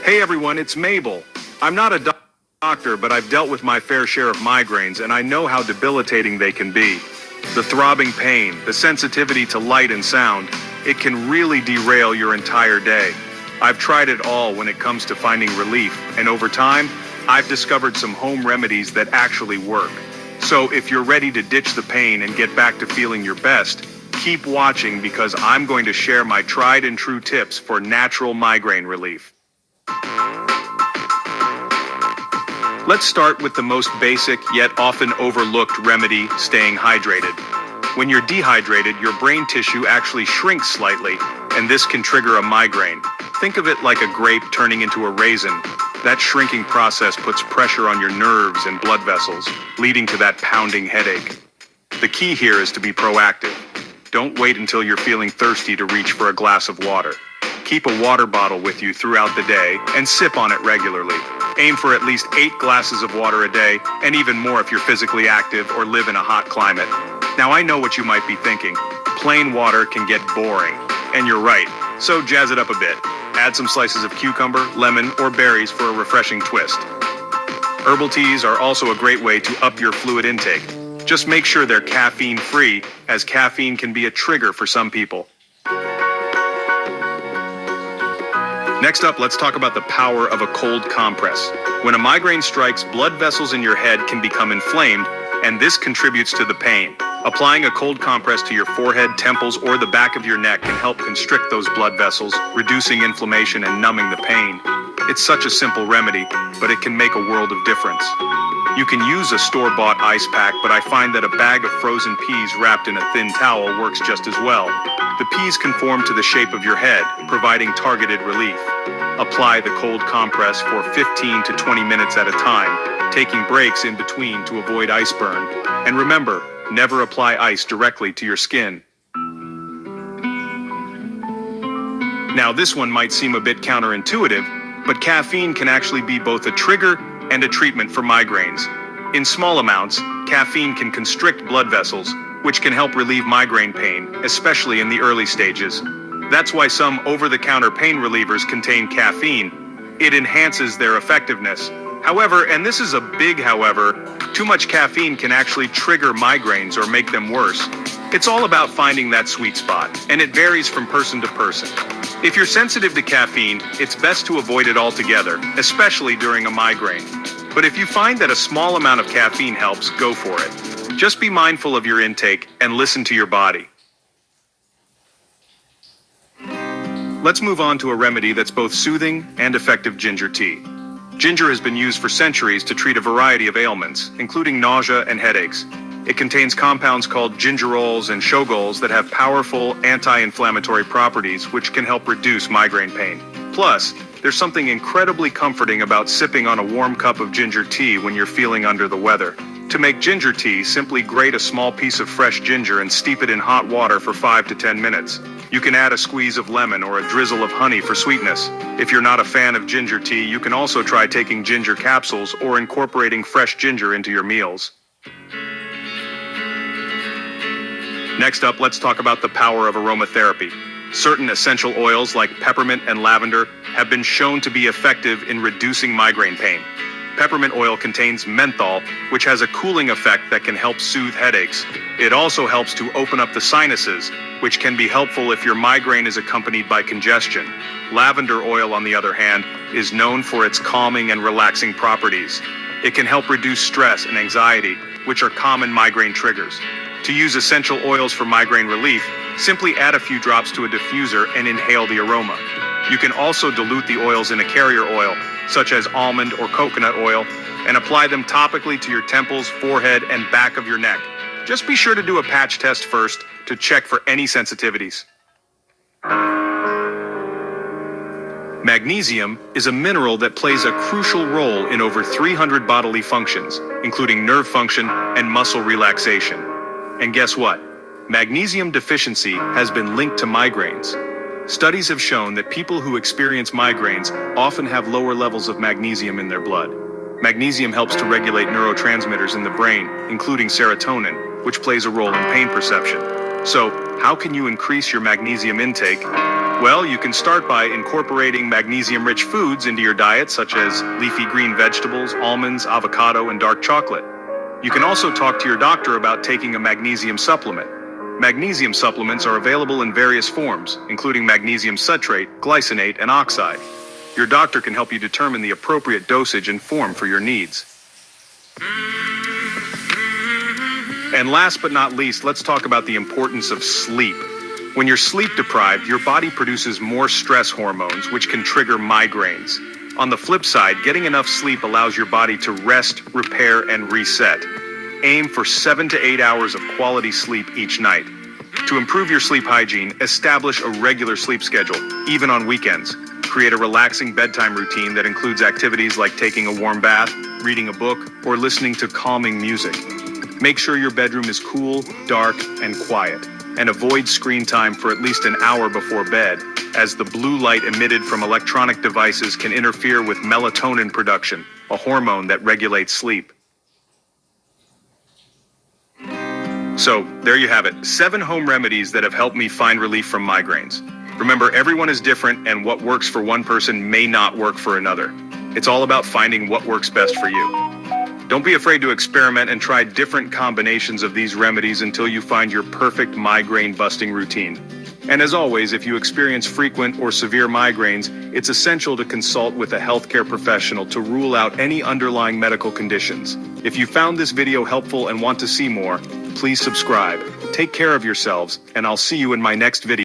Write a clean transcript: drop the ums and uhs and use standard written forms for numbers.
Hey everyone, it's Mabel. I'm not a doctor, but I've dealt with my fair share of migraines and I know how debilitating they can be. The throbbing pain, the sensitivity to light and sound, it can really derail your entire day. I've tried it all when it comes to finding relief, and over time, I've discovered some home remedies that actually work. So if you're ready to ditch the pain and get back to feeling your best, keep watching because I'm going to share my tried and true tips for natural migraine relief. Let's start with the most basic yet often overlooked remedy, staying hydrated. When you're dehydrated, your brain tissue actually shrinks slightly, and this can trigger a migraine. Think of it like a grape turning into a raisin. That shrinking process puts pressure on your nerves and blood vessels, leading to that pounding headache. The key here is to be proactive. Don't wait until you're feeling thirsty to reach for a glass of water. Keep a water bottle with you throughout the day and sip on it regularly. Aim for at least 8 glasses of water a day, and even more if you're physically active or live in a hot climate. Now I know what you might be thinking. Plain water can get boring. And you're right, so jazz it up a bit. Add some slices of cucumber, lemon, or berries for a refreshing twist. Herbal teas are also a great way to up your fluid intake. Just make sure they're caffeine-free, as caffeine can be a trigger for some people. Next up, let's talk about the power of a cold compress. When a migraine strikes, blood vessels in your head can become inflamed, and this contributes to the pain. Applying a cold compress to your forehead, temples, or the back of your neck can help constrict those blood vessels, reducing inflammation and numbing the pain. It's such a simple remedy, but it can make a world of difference. You can use a store-bought ice pack, but I find that a bag of frozen peas wrapped in a thin towel works just as well. The peas conform to the shape of your head, providing targeted relief. Apply the cold compress for 15 to 20 minutes at a time, taking breaks in between to avoid ice burn. And remember, never apply ice directly to your skin. Now this one might seem a bit counterintuitive, but caffeine can actually be both a trigger and a treatment for migraines. In small amounts, caffeine can constrict blood vessels, which can help relieve migraine pain, especially in the early stages. That's why some over-the-counter pain relievers contain caffeine. It enhances their effectiveness. However, and this is a big however, too much caffeine can actually trigger migraines or make them worse. It's all about finding that sweet spot, and it varies from person to person. If you're sensitive to caffeine, it's best to avoid it altogether, especially during a migraine. But if you find that a small amount of caffeine helps, go for it. Just be mindful of your intake and listen to your body. Let's move on to a remedy that's both soothing and effective: ginger tea. Ginger has been used for centuries to treat a variety of ailments, including nausea and headaches. It contains compounds called gingerols and shogols that have powerful anti-inflammatory properties which can help reduce migraine pain. Plus, there's something incredibly comforting about sipping on a warm cup of ginger tea when you're feeling under the weather. To make ginger tea, simply grate a small piece of fresh ginger and steep it in hot water for 5 to 10 minutes. You can add a squeeze of lemon or a drizzle of honey for sweetness. If you're not a fan of ginger tea, you can also try taking ginger capsules or incorporating fresh ginger into your meals. Next up, let's talk about the power of aromatherapy. Certain essential oils like peppermint and lavender have been shown to be effective in reducing migraine pain. Peppermint oil contains menthol, which has a cooling effect that can help soothe headaches. It also helps to open up the sinuses, which can be helpful if your migraine is accompanied by congestion. Lavender oil, on the other hand, is known for its calming and relaxing properties. It can help reduce stress and anxiety, which are common migraine triggers. To use essential oils for migraine relief, simply add a few drops to a diffuser and inhale the aroma. You can also dilute the oils in a carrier oil, such as almond or coconut oil, and apply them topically to your temples, forehead, and back of your neck. Just be sure to do a patch test first to check for any sensitivities. Magnesium is a mineral that plays a crucial role in over 300 bodily functions, including nerve function and muscle relaxation. And guess what? Magnesium deficiency has been linked to migraines. Studies have shown that people who experience migraines often have lower levels of magnesium in their blood. Magnesium helps to regulate neurotransmitters in the brain, including serotonin, which plays a role in pain perception. So, how can you increase your magnesium intake? Well, you can start by incorporating magnesium-rich foods into your diet, such as leafy green vegetables, almonds, avocado, and dark chocolate. You can also talk to your doctor about taking a magnesium supplement. Magnesium supplements are available in various forms, including magnesium citrate, glycinate, and oxide. Your doctor can help you determine the appropriate dosage and form for your needs. And last but not least, let's talk about the importance of sleep. When you're sleep deprived, your body produces more stress hormones, which can trigger migraines. On the flip side, getting enough sleep allows your body to rest, repair, and reset. Aim for 7 to 8 hours of quality sleep each night. To improve your sleep hygiene, establish a regular sleep schedule, even on weekends. Create a relaxing bedtime routine that includes activities like taking a warm bath, reading a book, or listening to calming music. Make sure your bedroom is cool, dark, and quiet, and avoid screen time for at least an hour before bed, as the blue light emitted from electronic devices can interfere with melatonin production, a hormone that regulates sleep. So, there you have it, 7 home remedies that have helped me find relief from migraines. Remember, everyone is different, and what works for one person may not work for another. It's all about finding what works best for you. Don't be afraid to experiment and try different combinations of these remedies until you find your perfect migraine-busting routine. And as always, if you experience frequent or severe migraines, it's essential to consult with a healthcare professional to rule out any underlying medical conditions. If you found this video helpful and want to see more, please subscribe. Take care of yourselves, and I'll see you in my next video.